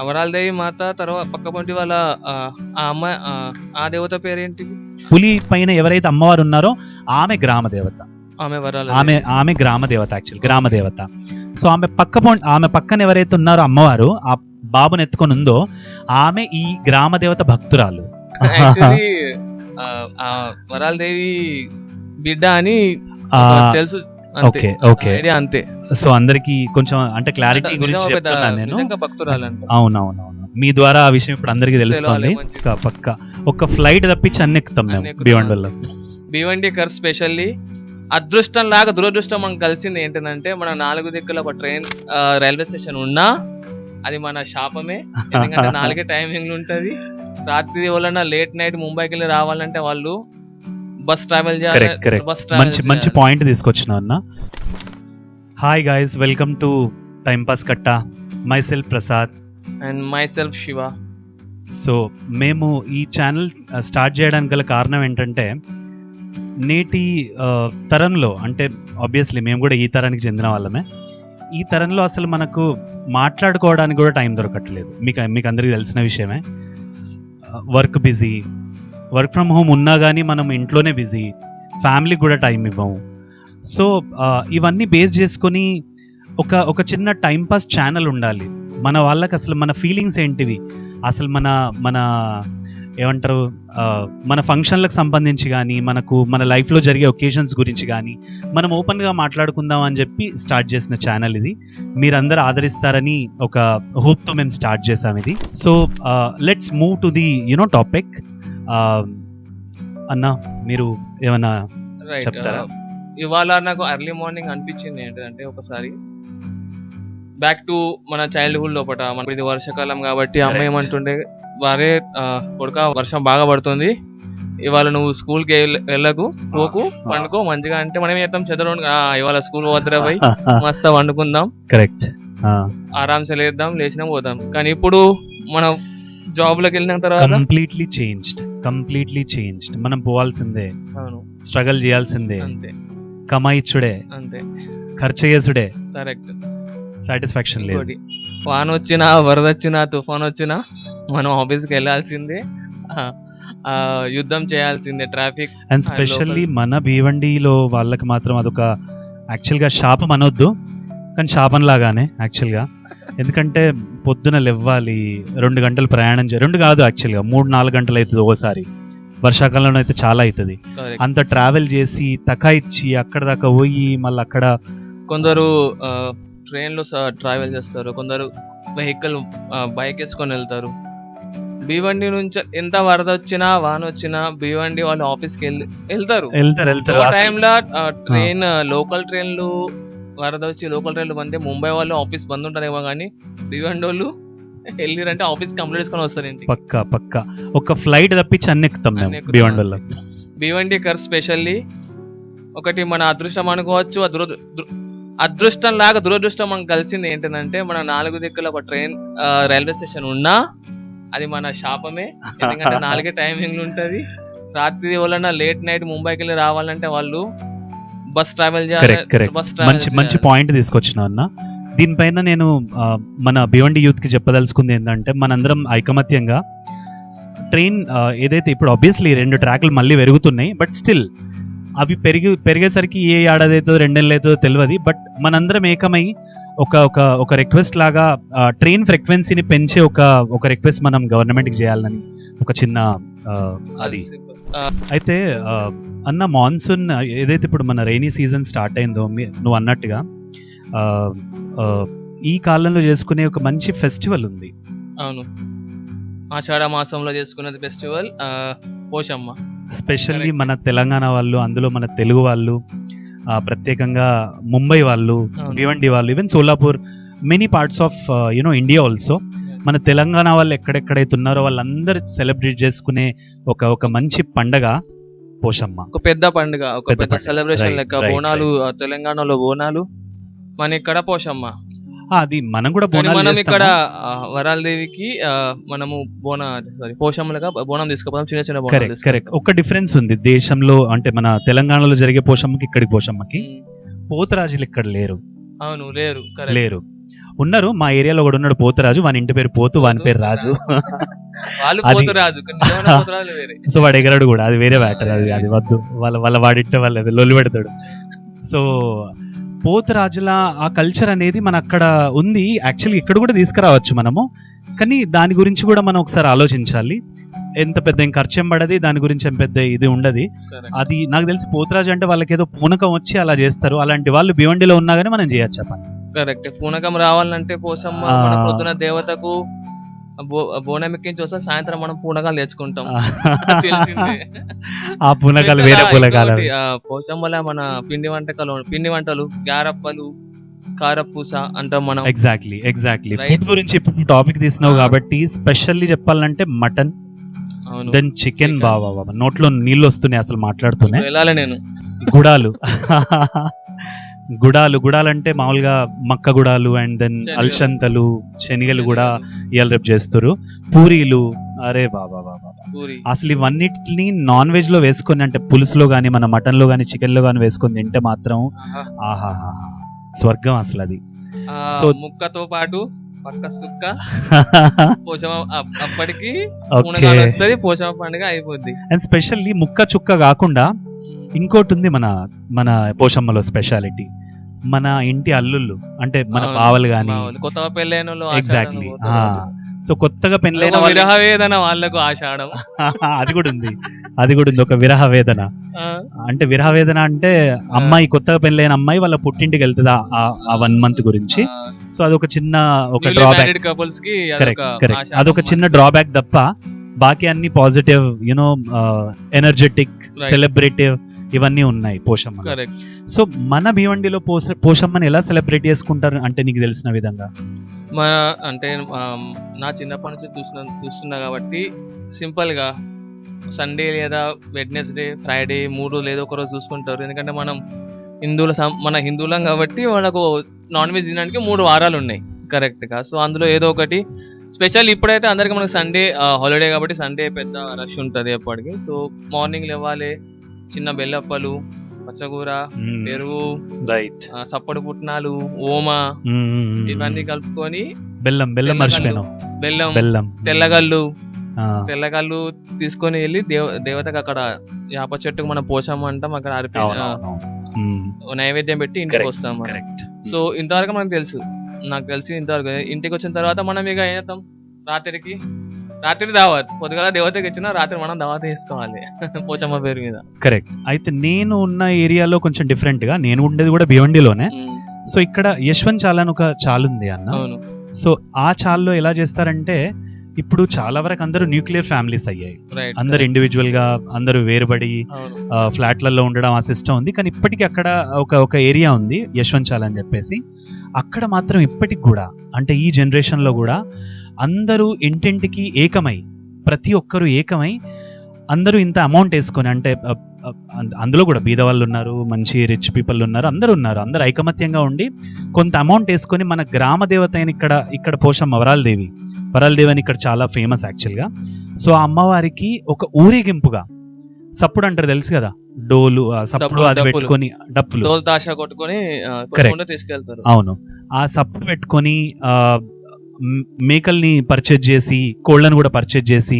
వరాలదేవి మాత తర్వాత పక్క పొంటి వాళ్ళ ఆ అమ్మాయి ఆ దేవత పేరేంటి? పులి పైన ఎవరైతే అమ్మవారు ఉన్నారో ఆమె గ్రామ దేవత. ఆమె వరాల ఆమె గ్రామ దేవత, యాక్చువల్ గ్రామ దేవత. సో ఆమె పక్కన ఎవరైతే ఉన్నారో అమ్మవారు ఆ బాబుని ఎత్తుకొని ఉందో ఆమె ఈ గ్రామ దేవత భక్తురాలు. యాక్చువల్లీ వరాలదేవి బిడ్డ అని తెలుసు. ఓకే ఓకే, ఐడియా అంతే. సో అందరికి కొంచెం అంటే క్లారిటీ గురించి చెప్తున్నాను నేను. అవునవునవును, మీ ద్వారా ఆ విషయం ఇప్పుడు అందరికి తెలుస్తుంది. పక్క ఒక ఫ్లైట్ తప్పించి అన్ని ఎక్కుతాం మేము భివండిలో. భివండి కర్ స్పెషల్లీ అదృష్టం లాగా దురదృష్టం మనకు కలిసింది ఏంటంటే మన 4 దిక్కుల ఒక ట్రైన్ రైల్వే స్టేషన్ ఉన్నా అది మన శాపమే. ఎందుకంటే 4 టైమింగ్లు ఉంటది. రాత్రి వలన లేట్ నైట్ ముంబైకి వెళ్ళి రావాలంటే వాళ్ళు బస్ ట్రావెల్ చేయాలి. మంచి పాయింట్ తీసుకొచ్చిన అన్న. Hi guys, welcome to time pass Katta. My self Prasad and my self Shiva. So మేము ఈ ఛానల్ స్టార్ట్ చేయడానికి గల కారణం ఏంటంటే నేటి తరంలో, అంటే ఆబ్వియస్లీ మేము కూడా ఈ తరానికి చెందిన వాళ్ళమే, ఈ తరంలో అసలు మనకు మాట్లాడుకోవడానికి కూడా టైం దొరకట్లేదు. మీకు అందరికీ తెలిసిన విషయమే. Work busy, work from home ఉన్నా కానీ మనం ఇంట్లోనే బిజీ, ఫ్యామిలీకి కూడా టైం ఇవ్వము. సో ఇవన్నీ బేస్ చేసుకొని ఒక చిన్న టైంపాస్ ఛానల్ ఉండాలి. మన వాళ్ళకి అసలు మన ఫీలింగ్స్ ఏంటివి, అసలు మన ఏమంటారు, మన ఫంక్షన్లకు సంబంధించి కానీ మన లైఫ్లో జరిగే ఒకేషన్స్ గురించి కానీ మనం ఓపెన్గా మాట్లాడుకుందాం అని చెప్పి స్టార్ట్ చేసిన ఛానల్ ఇది. మీరందరూ ఆదరిస్తారని ఒక హోప్తో మేము స్టార్ట్ చేసాం ఇది. So let's move to the topic. అన్న మీరు ఏమన్నా చెప్తారా? ఇవాళ నాకు ఎర్లీ మార్నింగ్ అనిపించింది ఏంటంటే ఒకసారి బ్యాక్ టు మన చైల్డ్హుడ్ లోపల. మనకి ఇది వర్షాకాలం కాబట్టి అమ్మ ఏమంటుండే, వారే కొడుక వర్షం బాగా పడుతుంది, ఇవాళ నువ్వు స్కూల్కి వెళ్ళకు, పోకు, పండుకో మంచిగా. అంటే మనం చేద్దాం చదవడం, ఇవాళ స్కూల్ పోద్దురా పోయి మస్తు వండుకుందాం, కరెక్ట్, ఆరామ్సే లేద్దాం, లేచినా పోదాం. కానీ ఇప్పుడు మనం జాబ్ లోకి వెళ్ళిన తర్వాత కంప్లీట్లీ చేంజ్డ్. మనం పోవాల్సిందే, స్ట్రగల్ చేయాల్సిందే, అంతే, కమాయిచ్చుడే, అంతే, ఖర్చు చేసుడే, కరెక్ట్, సాటిస్ఫాక్షన్ లేదు. వాన్ వచ్చినా, వరద వచ్చినా, తుఫాన్ వచ్చినా మనం ఆఫీస్కి వెళ్ళాల్సిందే, యుద్ధం చేయాల్సిందే, ట్రాఫిక్. అండ్ స్పెషల్లీ మన భీవండిలో వాళ్ళకి మాత్రం అదొక యాక్చువల్గా శాపం అనొద్దు, కానీ శాపం లాగానే యాక్చువల్గా. ఎందుకంటే పొద్దున లేవ్వాలి, 2 గంటలు ప్రయాణం 2 కాదు యాక్చువల్గా 3-4 గంటలు అవుతుంది ఒకసారి. వర్షాకాలంలో అయితే చాలా అవుతుంది. అంత ట్రావెల్ చేసి తకాయిచ్చి అక్కడ దాకా పోయి మళ్ళీ అక్కడ కొందరు ట్రైన్లో ట్రావెల్ చేస్తారు, కొందరు వెహికల్ బైక్ వేసుకొని వెళ్తారు. భివండి నుంచి ఎంత వరద వచ్చినా వాన వచ్చినా భివండి వాళ్ళు ఆఫీస్కి వెళ్తారు. టైంలో ట్రైన్ లోకల్ ట్రైన్లు వరద వచ్చి లోకల్ ట్రైన్లు బందే, ముంబై వాళ్ళు ఆఫీస్ బంద్ ఉంటారేమో కానీ భివండి వాళ్ళు వెళ్ళిరంటే ఆఫీస్ కంప్లీట్ చేసుకొని వస్తారండి. పక్కా ఒక ఫ్లైట్ తప్పించి అన్ని ఎక్కుతాం భివండిలో. భివండి కర్ స్పెషల్లీ ఒకటి మన అదృష్టం అనుకోవచ్చు. అదృష్టం లాగా దురదృష్టం మనకు కలిసింది ఏంటంటే మన 4 దిక్కుల ఒక ట్రైన్ రైల్వే స్టేషన్ ఉన్నా అది మన శాపమే. ఎందుకంటే 4 టైమింగ్లు ఉంటది. రాత్రి వలన లేట్ నైట్ ముంబైకి వెళ్ళి రావాలంటే వాళ్ళు బస్ ట్రావెల్ చేయాలి. మంచి పాయింట్ తీసుకొచ్చిన అన్న. దీనిపైన నేను మన భివండి యూత్ కి చెప్పదలుచుకుంది ఏంటంటే, మనందరం ఐకమత్యంగా ట్రైన్ ఏదైతే ఇప్పుడు ఆబ్వియస్లీ 2 ట్రాక్లు మళ్ళీ పెరుగుతున్నాయి, బట్ స్టిల్ అవి పెరిగేసరికి ఏ ఏడాది అవుతుందో 2 నెలలు అవుతుందో తెలియదు. బట్ మనందరం ఏకమై ఒక రిక్వెస్ట్ లాగా ట్రైన్ ఫ్రీక్వెన్సీని పెంచే ఒక రిక్వెస్ట్ మనం గవర్నమెంట్కి చేయాలని ఒక చిన్న అది. అయితే అన్న, మాన్సూన్ ఏదైతే ఇప్పుడు మన రైనీ సీజన్ స్టార్ట్ అయిందో నువ్వు అన్నట్టుగా ఈ కాలంలో చేసుకునే ఒక మంచి ఫెస్టివల్ ఉంది. అవును, ఆషాఢ మాసంలో చేసుకునేది ఫెస్టివల్ పోషమ్మ. స్పెషల్లీ మన తెలంగాణ వాళ్ళు, అందులో మన తెలుగు వాళ్ళు, ప్రత్యేకంగా ముంబై వాళ్ళు, భివండి వాళ్ళు, even Solapur, many parts of India also. మన తెలంగాణ వాళ్ళు ఎక్కడెక్కడైతే ఉన్నారో వాళ్ళందరూ సెలబ్రేట్ చేసుకునే ఒక మంచి పండగ పోషమ్మ. ఒక పెద్ద పండుగ, ఒక పెద్ద సెలబ్రేషన్ లెక్క. బోనాలు, తెలంగాణలో బోనాలు, మన ఇక్కడ పోషమ్మ. అది మనం కూడా మనం ఇక్కడ వరాలదేవికి మనము పోషమ్మలుగా బోనం తీసుకుపోతాం, చిన్న చిన్న బోనాలు. కరెక్ట్. ఒక డిఫరెన్స్ ఉంది దేశంలో, అంటే మన తెలంగాణలో జరిగే పోషమ్మకి ఇక్కడికి పోషమ్మకి. పోతరాజులు ఇక్కడ లేరు. అవును, లేరు. ఉన్నారు మా ఏరియాలో కూడా ఉన్నాడు పోతురాజు, వాని ఇంటి పేరు పోతు, వాని పేరు రాజు. వాళ్ళు అది- పోతురాజు కానీ నిజమైన పోతురాజులు వేరే. సో వాడు ఎగరాడు కూడా, అది వేరే మ్యాటర్, అది వద్దు, వాళ్ళ వాడింటే వాళ్ళు అది లొల్లి పెడతాడు. సో పోతురాజుల ఆ కల్చర్ అనేది మన అక్కడ ఉంది, యాక్చువల్లీ ఇక్కడ కూడా తీసుకురావచ్చు మనము, కానీ దాని గురించి కూడా మనం ఒకసారి ఆలోచించాలి. ఎంత పెద్ద ఏం ఖర్చు ఏం పడది, దాని గురించి ఏం పెద్ద ఇది ఉండదు. Correct. అది నాకు తెలిసి పోతురాజు అంటే వాళ్ళకి ఏదో పూనకం వచ్చి అలా చేస్తారు, అలాంటి వాళ్ళు భివండిలో ఉన్నా కానీ మనం చేయొచ్చు ఆ పని. కరెక్ట్. పూనకం రావాలంటే పోసమ్మ ఆ. మన పొద్దున దేవతకు బోనం ఎక్కించి వస్తే సాయంత్రం మనం పూనకాలు తెచ్చుకుంటాం. తెలిసిందే. ఆ పూనకాలు వేరే Special పూనకాలు. ఇంకొకటి, పోసమ్మల మన పిండి వంటలు గారప్పలు, కారపూస అంటాం మనం. Exactly Right. ఫుడ్ గురించి ఇప్పుడు టాపిక్ తీసినావు ఆ. కాబట్టి స్పెషల్లీ చెప్పాలంటే మటన్, అవును. Then chicken. Chicken. బాబా నోట్లో నీళ్ళు వస్తున్నాయి అసలు మాట్లాడుతూనే. ఇప్పుడు వెళ్ళాలి నేను. గుడాలు గుడాలు అంటే మామూలుగా మక్క గుడాలు, అండ్ దెన్ శనగలు. అల్చంతలు, శనగలు కూడా ఇవాళ రేపు చేస్తారు. పూరీలు, అరే బాబా పూరి. అసలు ఇవన్నిటిని నాన్ వెజ్ లో వేసుకొని, అంటే పులుసులో కానీ మన మటన్ లో కానీ చికెన్ లో కానీ వేసుకొని తింటే మాత్రం ఆహా. ఆహాహా స్వర్గం అసలు అది. ఆ, So- ముక్కతో పాటు పక్క సుక్క పోషమ అప్పటికి ఓకే. పూనకాలు వస్తుంది, పోషమ పండుగ అయిపోద్ది. అండ్ స్పెషల్లీ ముక్క చుక్క కాకుండా ఇంకోటి ఉంది మన పోషమ్మలో స్పెషాలిటీ, మన ఇంటి అల్లుళ్ళు, అంటే మన అవును. బావలు కానీ. బావలు. కొత్తగా పెళ్ళైన వాళ్ళు ఎగ్జాక్ట్లీ. ఆషాఢం పోతారు. సో కొత్తగా పెళ్ళైన ఒక వాళ్ళు విరహ వేదన వాళ్ళకు ఆషాఢం. అది కూడా ఉంది ఒక విరహ వేదన. ఆ, అంటే విరహ వేదన అంటే అమ్మాయి, కొత్తగా పెళ్ళైన అమ్మాయి వాళ్ళ పుట్టింటికి వెళ్తుంది ఆ 1 month గురించి. సో అదొక చిన్న ఒక newly డ్రాబ్యాక్. married couples కి కరెక్ట్ అదొక ఆషాఢం అదొక చిన్న month. డ్రాబ్యాక్ తప్ప బాకీ అన్ని positive, you know energetic, Right. Celebrative ఇవన్నీ ఉన్నాయి పోషమ్మ. Correct. సో మన భీవండిలో పోషమ్మని ఎలా సెలబ్రేట్ చేసుకుంటారు అంటే నీకు తెలిసిన విధంగా? మన అంటే నా చిన్నప్పటి నుంచి చూస్తున్నా కాబట్టి సింపుల్ గా సండే లేదా వెడ్నెస్డే, ఫ్రైడే 3 రోజులు ఏదో ఒక రోజు చూసుకుంటారు. ఎందుకంటే మనం మన హిందువులం కాబట్టి మనకు నాన్ వెజ్ తినడానికి 3 వారాలు ఉన్నాయి కరెక్ట్ గా. సో అందులో ఏదో ఒకటి స్పెషల్. ఇప్పుడైతే అందరికి మనకు సండే హాలిడే కాబట్టి సండే పెద్ద రష్ ఉంటుంది ఎప్పటికి. సో మార్నింగ్ లేవాలి, చిన్న బెల్లప్పలు, పచ్చకూర, పెరుగు, రైట్. సప్పడి పుట్నాలు, ఓమ ఇవన్నీ కలుపుకొని బెల్లం తెల్లగల్లు. మర్చిపోయాను. బెల్లం, తెల్లగల్లు ఆ, తెల్లగల్లు తీసుకొని వెళ్ళి దేవతకు అక్కడ యాప చెట్టుకు మనం పోసాము అంటాం, అక్కడ అవునవును. నైవేద్యం పెట్టి ఇంటికి Correct. వస్తాం మనం. కరెక్ట్. సో ఇంతవరకు మనకు తెలుసు, నాకు తెలిసి ఇంతవరకు. ఇంటికి వచ్చిన తర్వాత మనం ఇక ఏం చేస్తాం, రాత్రి దావత్. పొద్దుగల దేవతకి ఇచ్చిన రాత్రి మనం దావత్ చేసుకోవాలి పోచమ్మ పేరు మీద. కరెక్ట్. అయితే నేను ఉన్న ఏరియాలో కొంచెం డిఫరెంట్ గా, నేను ఉండేది కూడా భివండిలోనే. ఉమ్, సో ఇక్కడ యశ్వంత్ చాల్ అని ఒక చాల్ ఉంది అన్న. అవును. సో ఆ చాల్లో ఎలా చేస్తారంటే, ఇప్పుడు చాలా వరకు అందరూ న్యూక్లియర్ ఫ్యామిలీస్ అయ్యాయి, రైట్. అందరు ఇండివిజువల్ గా అందరూ వేరుబడి అవును. ఫ్లాట్లలో ఉండడం ఆ సిస్టమ్ ఉంది. కానీ ఇప్పటికీ అక్కడ ఒక ఏరియా ఉంది యశ్వంత్ చాల్ అని చెప్పేసి, అక్కడ మాత్రం ఇప్పటికి కూడా, అంటే ఈ జనరేషన్ లో కూడా అందరూ ఇంటింటికి ఏకమై, ప్రతి ఒక్కరు ఏకమై అందరూ ఇంత అమౌంట్ వేసుకొని, అంటే అందులో కూడా బీద వాళ్ళు ఉన్నారు, మంచి రిచ్ పీపుల్ ఉన్నారు, అందరూ ఐకమత్యంగా ఉండి కొంత అమౌంట్ వేసుకొని మన గ్రామ దేవత అయిన ఇక్కడ పోషమ్మ వరాలదేవి అని ఇక్కడ చాలా ఫేమస్ యాక్చువల్గా. సో ఆ అమ్మవారికి ఒక ఊరేగింపుగా సప్పుడు అంటారు తెలుసు కదా, డోలు, సప్పుడు అది డప్పులు. పెట్టుకొని, డప్పులు, తోలు తాషా కొట్టుకొని కొట్టుకుంటూ తీసుకెళ్తారు. అవును, ఆ సప్పుడు పెట్టుకొని మేకల్ని పర్చేజ్ చేసి, కోళ్ళను కూడా పర్చేజ్ చేసి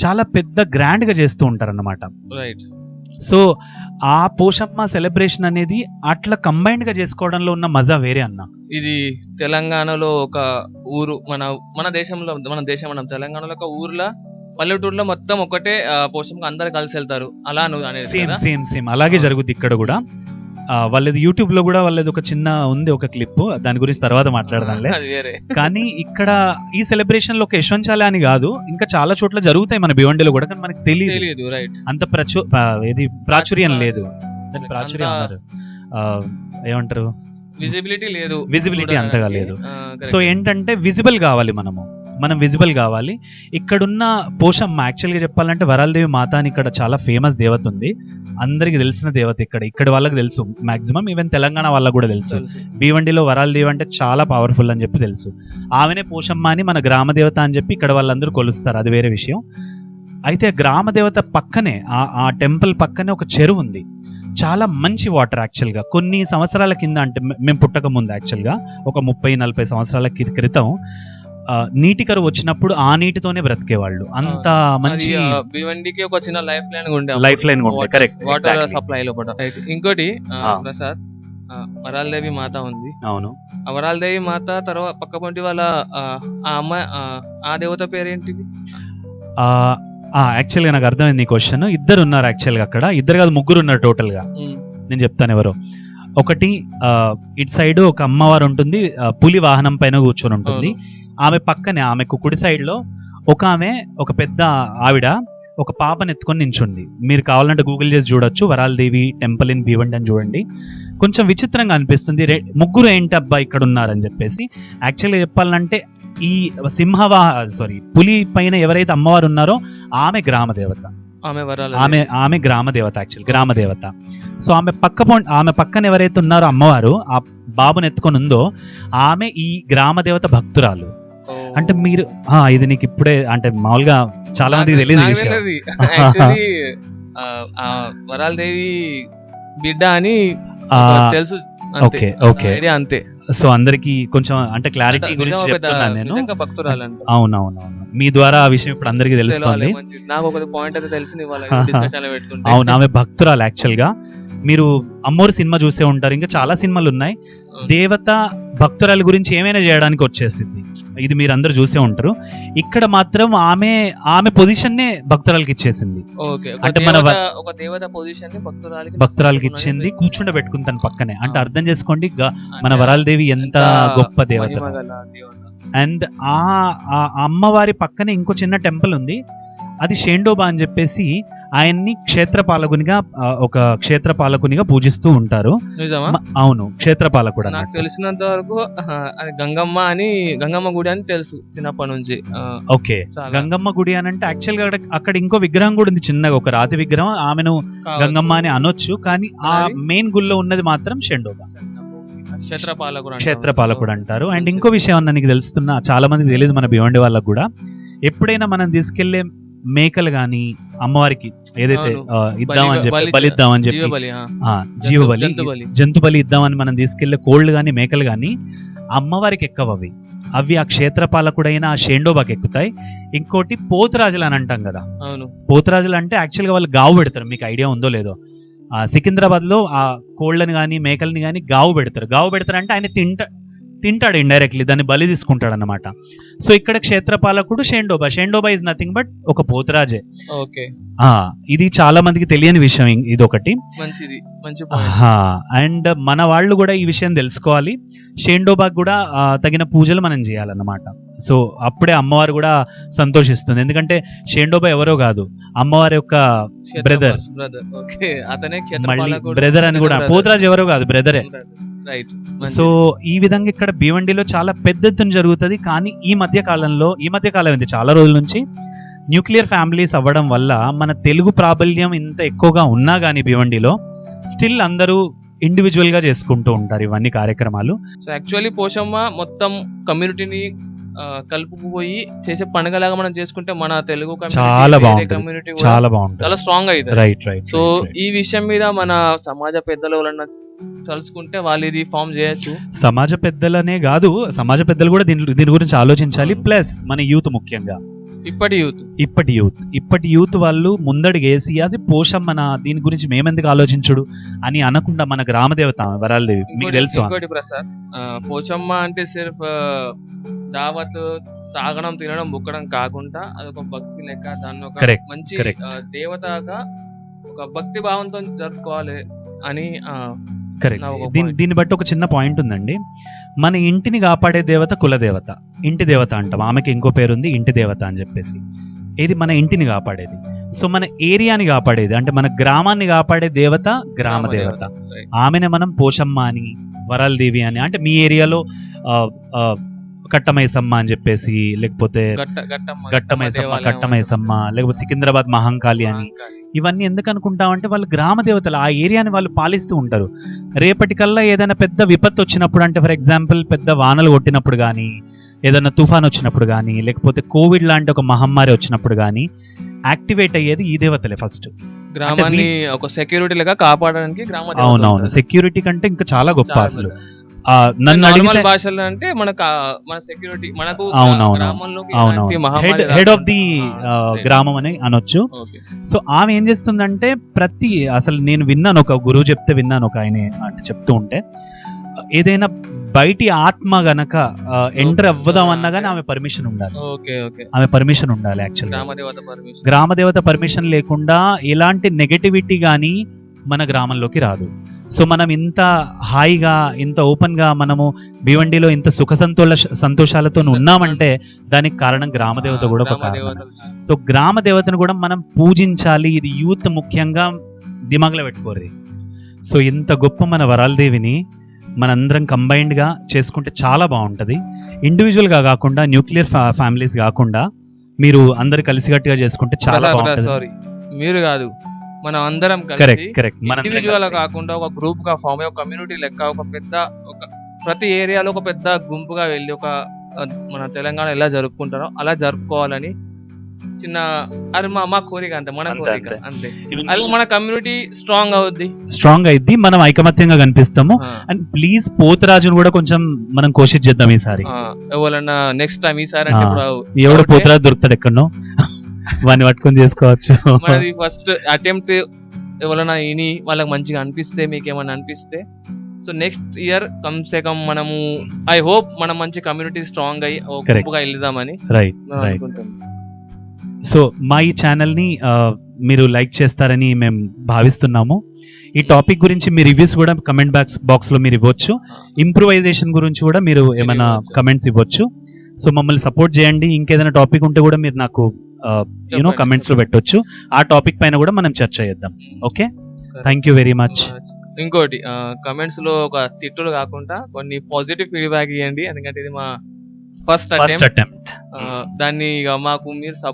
చాలా పెద్ద గ్రాండ్ గా చేస్తూ ఉంటారు అన్నమాట. రైట్. సో ఆ పోషమ్మ సెలబ్రేషన్ అనేది అట్లా కంబైన్డ్ గా చేసుకోవడంలో ఉన్న మజా వేరే అన్న. ఇది తెలంగాణలో ఒక ఊరు, మన దేశంలో మనం తెలంగాణలో ఒక ఊర్లో, పల్లెటూరులో మొత్తం ఒకటే పోషంకి అందరు కలిసి వెళ్తారు. అలా నువ్వు అనేది కదా? సేమ్ అలాగే జరుగుద్ది ఇక్కడ కూడా. వాళ్ళది యూట్యూబ్ లో కూడా వాళ్ళది ఒక చిన్న ఉంది ఒక క్లిప్, దాని గురించి తర్వాత మాట్లాడదాంలే. అది వేరే. కానీ ఇక్కడ ఈ సెలబ్రేషన్ లో ఒక యశ్వంత్ చాల అని కాదు, ఇంకా చాలా చోట్ల జరుగుతాయి మన భివండిలో కూడా, కానీ మనకి తెలియదు, రైట్. అంత ప్రాచుర్యం లేదు. దాని ప్రాచుర్యం అన్నారు, ఏమంటారు, విజిబిలిటీ లేదు, విజిబిలిటీ అంతగా లేదు. ఆ, correct. సో ఏంటంటే విజిబుల్ కావాలి, మనం విజిబుల్ కావాలి. ఇక్కడున్న పోషమ్మ యాక్చువల్గా చెప్పాలంటే వరాలదేవి మాత అని ఇక్కడ చాలా ఫేమస్ దేవత ఉంది, అందరికి తెలిసిన దేవత. ఇక్కడ వాళ్ళకి తెలుసు మాక్సిమం, ఈవెన్ తెలంగాణ వాళ్ళకు కూడా తెలుసు. తెలుసు. భీవండిలో వరాలదేవి అంటే చాలా పవర్ఫుల్ అని చెప్పి తెలుసు. ఆమెనే పోషమ్మ అని మన గ్రామ దేవత అని చెప్పి ఇక్కడ వాళ్ళందరూ కొలుస్తారు, అది వేరే విషయం. అయితే గ్రామ దేవత పక్కనే, ఆ టెంపుల్ పక్కనే ఒక చెరువు ఉంది. చాలా మంచి వాటర్ యాక్చువల్గా. కొన్ని సంవత్సరాల కింద అంటే మేము పుట్టక ముందు యాక్చువల్గా ఒక 30-40 సంవత్సరాల క్రితం నీటి కరువు వచ్చినప్పుడు ఆ నీటితోనే బ్రతికేవాళ్ళు. అంత మంచి భివండికి ఒక చిన్న లైఫ్ లైన్ ఉండే కరెక్ట్ వాటర్ సప్లై లో కూడా. ఇంకోటి ప్రసాద్, వరాలదేవి మాత ఉంది. అవును, ఆ వరాలదేవి మాత తర్వాత పక్క పొంటి వాళ్ళ ఆ అమ్మాయి ఆ దేవత పేరేంటిది? యాక్చువల్గా నాకు అర్థమైంది నీ క్వశ్చన్. ఇద్దరు ఉన్నారు యాక్చువల్గా అక్కడ, ఇద్దరు కాదు ముగ్గురు ఉన్నారు టోటల్ గా. నేను చెప్తాను ఎవరో. ఒకటి ఇటు సైడ్ ఒక అమ్మవారు ఉంటుంది, పులి వాహనం పైన కూర్చొని ఉంటుంది. ఆమె పక్కనే ఆమెకు కుడి సైడ్ లో ఒక పెద్ద ఆవిడ ఒక పాపను ఎత్తుకొని నించుంది. మీరు కావాలంటే గూగుల్ చేసి చూడొచ్చు, వరాలదేవి టెంపుల్ ఇన్ భివండి అని చూడండి. కొంచెం విచిత్రంగా అనిపిస్తుంది, ముగ్గురు ఏంటి అబ్బా ఇక్కడ ఉన్నారని చెప్పేసి. యాక్చువల్గా చెప్పాలంటే ఈ పులి పైన ఎవరైతే అమ్మవారు ఉన్నారో ఆమె గ్రామ దేవత, ఆమె గ్రామ దేవత, యాక్చువల్ గ్రామ దేవత. సో ఆమె పక్కన ఎవరైతే ఉన్నారో అమ్మవారు ఆ బాబుని ఎత్తుకొని ఉందో ఆమె ఈ గ్రామ దేవత భక్తురాలు. అంటే మీరు ఇది నీకు ఇప్పుడే అంటే మామూలుగా చాలా మందికి తెలియదు వరాలదేవి బిడ్డ అని తెలుసు. ఓకే ఓకే అంతే. సో అందరికి కొంచెం అంటే క్లారిటీ గురించి చెప్తున్నాను నేను. భక్తురాలంట. అవునవునవును, మీ ద్వారా ఆ విషయం ఇప్పుడు అందరికి తెలుస్తుంది. నాకు ఒక పాయింట్ అయితే తెలిసి అవును, ఆమె భక్తురాలు యాక్చువల్ గా. మీరు అమ్మోరు సినిమా చూసే ఉంటారు, ఇంకా చాలా సినిమాలు ఉన్నాయి. దేవత భక్తురాల గురించి ఏమైనా చేయడానికి వచ్చేసింది, ఇది మీరు అందరు చూసే ఉంటారు. ఇక్కడ మాత్రం ఆమె పొజిషన్ నే భక్తురాలకి ఇచ్చేసింది. అంటే మన ఒక దేవత పొజిషన్ భక్తురాలకి ఇచ్చింది, కూర్చుండ పెట్టుకుని తన పక్కనే. అంటే అర్థం చేసుకోండి మన వరాలదేవి ఎంత గొప్ప దేవత. అండ్ ఆ అమ్మవారి పక్కనే ఇంకో చిన్న టెంపుల్ ఉంది, అది షేండోబా అని చెప్పేసి. ఆయన్ని ఒక క్షేత్రపాలకునిగా పూజిస్తూ ఉంటారు. అవును, క్షేత్రపాలకుడు. నాకు తెలిసినంత వరకు గంగమ్మ గుడి అని తెలుసు చిన్నప్పటి నుంచి. ఓకే, గంగమ్మ గుడి అని అంటే యాక్చువల్ గా అక్కడ ఇంకో విగ్రహం కూడా ఉంది చిన్నగా, ఒక రాతి విగ్రహం. ఆమెను గంగమ్మ అని అనొచ్చు, కానీ ఆ మెయిన్ గుళ్ళో ఉన్నది మాత్రం షెండోబా, క్షేత్రపాలకుడు అంటారు. అండ్ ఇంకో విషయం అన్న నీకు తెలుస్తున్నా, చాలా మందికి తెలియదు మన భివండి వాళ్ళకు కూడా. ఎప్పుడైనా మనం తీసుకెళ్లే మేకలు గాని అమ్మవారికి ఏదైతే ఇద్దామని చెప్పి బలిద్దామని చెప్పి జీవబలి జంతు బలి ఇద్దామని మనం తీసుకెళ్లే కోళ్లు గాని మేకలు గాని అమ్మవారికి ఎక్కవవి. అవి ఆ క్షేత్రపాలకుడైన ఆ షేండోబాకి ఎక్కుతాయి. ఇంకోటి పోతురాజులు అని అంటాం కదా. పోతురాజులు అంటే యాక్చువల్ గా వాళ్ళు గావు పెడతారు, మీకు ఐడియా ఉందో లేదో. సికింద్రాబాద్ లో ఆ కోళ్లని గాని మేకల్ని గాని గావు పెడతారు అంటే ఆయన తింటాడు ఇండైరెక్ట్లీ, దాన్ని బలి తీసుకుంటాడు అన్నమాట. సో ఇక్కడ క్షేత్రపాలకుడు షేండోబా ఇస్ నథింగ్ బట్ ఒక పోతురాజే. ఇది చాలా మందికి తెలియని విషయం, ఇది ఒకటి. అండ్ మన వాళ్ళు కూడా ఈ విషయం తెలుసుకోవాలి, షేండోబాకి కూడా తగిన పూజలు మనం చేయాలన్నమాట. సో అప్పుడే అమ్మవారు కూడా సంతోషిస్తుంది, ఎందుకంటే షేండోబా ఎవరో కాదు, అమ్మవారి యొక్క బ్రదర్. బ్రదర్ అని కూడా, పోతురాజు ఎవరో కాదు, బ్రదరే. సో ఈ విధంగా ఇక్కడ భివండిలో చాలా పెద్ద ఎత్తున జరుగుతుంది. కానీ ఈ మధ్య కాలం చాలా రోజుల నుంచి న్యూక్లియర్ ఫ్యామిలీస్ అవ్వడం వల్ల మన తెలుగు ప్రాబల్యం ఇంత ఎక్కువగా ఉన్నా గానీ భివండిలో స్టిల్ అందరూ ఇండివిజువల్ గా చేసుకుంటూ ఉంటారు ఇవన్నీ కార్యక్రమాలు. సో యాక్చువల్లీ పోషమ్మ మొత్తం కమ్యూనిటీని కలుపుకుపోయి చేసే పండుగలాగా మనం చేసుకుంటే మన తెలుగు చాలా బాగుంటుంది, చాలా స్ట్రాంగ్ అవుతుంది. రైట్. సో ఈ విషయం మీద మన సమాజ పెద్దలు ఎవరన్నా తలుసుకుంటే వాళ్ళు ఇది ఫామ్ చేయొచ్చు. సమాజ పెద్దలనే కాదు, సమాజ పెద్దలు కూడా దీని గురించి ఆలోచించాలి. ప్లస్ మన యూత్, ముఖ్యంగా ఇప్పటి యూత్ వాళ్ళు ముందడుగేసి అది పోషమ్మ దీని గురించి మేమెందుకు ఆలోచించుడు అని అనకుండా మన గ్రామదేవత వరాలదేవి మీకు తెలుసు. ఇంకోటి ప్రసాద్, పోషమ్మ అంటే సిర్ఫ్ దావత్ తాగడం తినడం బుక్కడం కాకుండా అదొక భక్తి లెక్క, దాన్ని ఒక మంచి దేవతగా ఒక భక్తి భావంతో జరుపుకోవాలి అని. దీన్ని బట్టి ఒక చిన్న పాయింట్ ఉందండి. మన ఇంటిని కాపాడే దేవత కులదేవత, ఇంటి దేవత అంటాం. ఆమెకి ఇంకో పేరుంది ఇంటి దేవత అని చెప్పేసి. ఇది మన ఇంటిని కాపాడేది. సో మన ఏరియాని కాపాడేది అంటే మన గ్రామాన్ని కాపాడే దేవత గ్రామ దేవత. ఆమెనే మనం పోషమ్మ అని, వరాలదేవి అని, అంటే మీ ఏరియాలో కట్టమైసమ్మ అని చెప్పేసి, లేకపోతే కట్టమైసమ్మ, లేకపోతే సికింద్రాబాద్ మహంకాళి అని. ఇవన్నీ ఎందుకు అనుకుంటామంటే వాళ్ళు గ్రామ దేవతలు, ఆ ఏరియాని వాళ్ళు పాలిస్తూ ఉంటారు. రేపటికల్లా ఏదైనా పెద్ద విపత్తు వచ్చినప్పుడు, అంటే ఫర్ ఎగ్జాంపుల్ పెద్ద వానలు కొట్టినప్పుడు కానీ, ఏదైనా తుఫాన్ వచ్చినప్పుడు కానీ, లేకపోతే కోవిడ్ లాంటి ఒక మహమ్మారి వచ్చినప్పుడు కానీ యాక్టివేట్ అయ్యేది ఈ దేవతలే ఫస్ట్. గ్రామాన్ని ఒక సెక్యూరిటీ లాగా కాపాడడానికి గ్రామ దేవత అవునవును, ఉంటుంది. సెక్యూరిటీ కంటే ఇంకా చాలా గొప్ప చాలా అసలు. పెద్ద. నన్ను నార్మల్ అడిగితే భాషల్లో అంటే మన సెక్యూరిటీ మనకు అవునవును. గ్రామంలోకి అవునవును, ఎలాంటి మహమ్మారి హెడ్ ఆఫ్ ది రాకుండా- గ్రామం అని అనొచ్చు. ఓకే. సో ఆమె ఏం చేస్తుందంటే అసలు నేను విన్నాను, ఒక గురువు చెప్తే విన్నాను, ఒక ఆయన అంటే చెప్తూ ఉంటే, ఏదైనా బయటి ఆత్మ గనక ఎంటర్ అవ్వదామన్నా కానీ ఆమె పర్మిషన్ ఉండాలి. Okay okay. ఆమె పర్మిషన్ ఉండాలి యాక్చువల్గా. గ్రామ దేవత పర్మిషన్. గ్రామదేవత పర్మిషన్ లేకుండా ఎలాంటి నెగటివిటీ కానీ మన గ్రామంలోకి రాదు. సో మనం ఇంత హాయిగా, ఇంత ఓపెన్ గా మనము భివండిలో ఇంత సుఖ సంతోషాలతో ఉన్నామంటే దానికి కారణం గ్రామదేవత కూడా ఒక గ్రామ కారణం. దేవత. సో గ్రామ దేవతను కూడా మనం పూజించాలి. ఇది యూత్ ముఖ్యంగా దిమాగ్లో పెట్టుకోరు. సో ఇంత గొప్ప మన వరాలదేవిని మనందరం కంబైన్డ్ గా చేసుకుంటే చాలా బాగుంటది. ఇండివిజువల్ గా కాకుండా, న్యూక్లియర్ ఫ్యామిలీస్ కాకుండా మీరు అందరు కలిసికట్టుగా చేసుకుంటే చాలా బాగుంటది. సారీ, మీరు కాదు, మనం అందరం కరెక్ట్ కలిసి కరెక్ట్. మనం ఇండివిజువల్ కాకుండా ఒక గ్రూప్ గా ఫామ్ అయ్యి ఒక కమ్యూనిటీ లెక్క ఒక ప్రతి ఏరియాలో ఒక పెద్ద గుంపుగా వెళ్ళి మన తెలంగాణ ఎలా జరుపుకుంటారో అలా జరుపుకోవాలని చిన్న అది మా కోరిక, అంతే, మన అంతే, కోరిక, అంతే. అంతే. అలా మన కమ్యూనిటీ స్ట్రాంగ్ అవుద్ది. స్ట్రాంగ్ అయింది, మనం ఐకమత్యంగా కనిపిస్తాము. అండ్ ప్లీజ్ పోతరాజును కూడా కొంచెం మనం కోషిష్ చేద్దాం ఈసారి. ఎవరన్నా నెక్స్ట్ టైం ఈసారి అంటే ఇప్పుడు ఎవడు పోతరాజు దొరుకుతాడు ఎక్కడో, వాడిని పట్టుకొని చేసుకోవచ్చు. మనది ఫస్ట్ అటెంప్ట్. ఎవరైనా ఇని వాళ్ళకి మంచిగా అనిపిస్తే, మీకు ఏమైనా అనిపిస్తే, సో నెక్స్ట్ ఇయర్ కమ్సే కమ్ మనము, ఐ హోప్ మనం మంచి కమ్యూనిటీ స్ట్రాంగ్ అయ్యి ఒక Correct. గ్రూప్గా వెళ్దామని రైట్ నేను రైట్. అనుకుంటున్నాను. సో మా ఈ ఛానల్ని మీరు లైక్ చేస్తారని మేము భావిస్తున్నాము. ఈ టాపిక్ గురించి మీ రివ్యూస్ కూడా కమెంట్ బాక్స్లో మీరు ఇవ్వచ్చు. ఇంప్రూవైజేషన్ గురించి కూడా మీరు ఏమైనా ఇవ్వచ్చు. కమెంట్స్ ఇవ్వచ్చు. సో మమ్మల్ని సపోర్ట్ చేయండి. ఇంకేదైనా టాపిక్ ఉంటే కూడా మీరు నాకు చెప్పండి, కమెంట్స్లో పెట్టొచ్చు. ఆ టాపిక్ పైన కూడా మనం చర్చ చేద్దాం. Okay, thank you very much. ఇంకోటి, కమెంట్స్ లో ఒక తిట్టులు కాకుండా కొన్ని పాజిటివ్ ఫీడ్బ్యాక్ ఇవ్వండి, ఎందుకంటే ఇది మా ఫస్ట్ ఫస్ట్ అటెంప్ట్. అటెంప్ట్. దాన్ని ఇక మాకు మీరు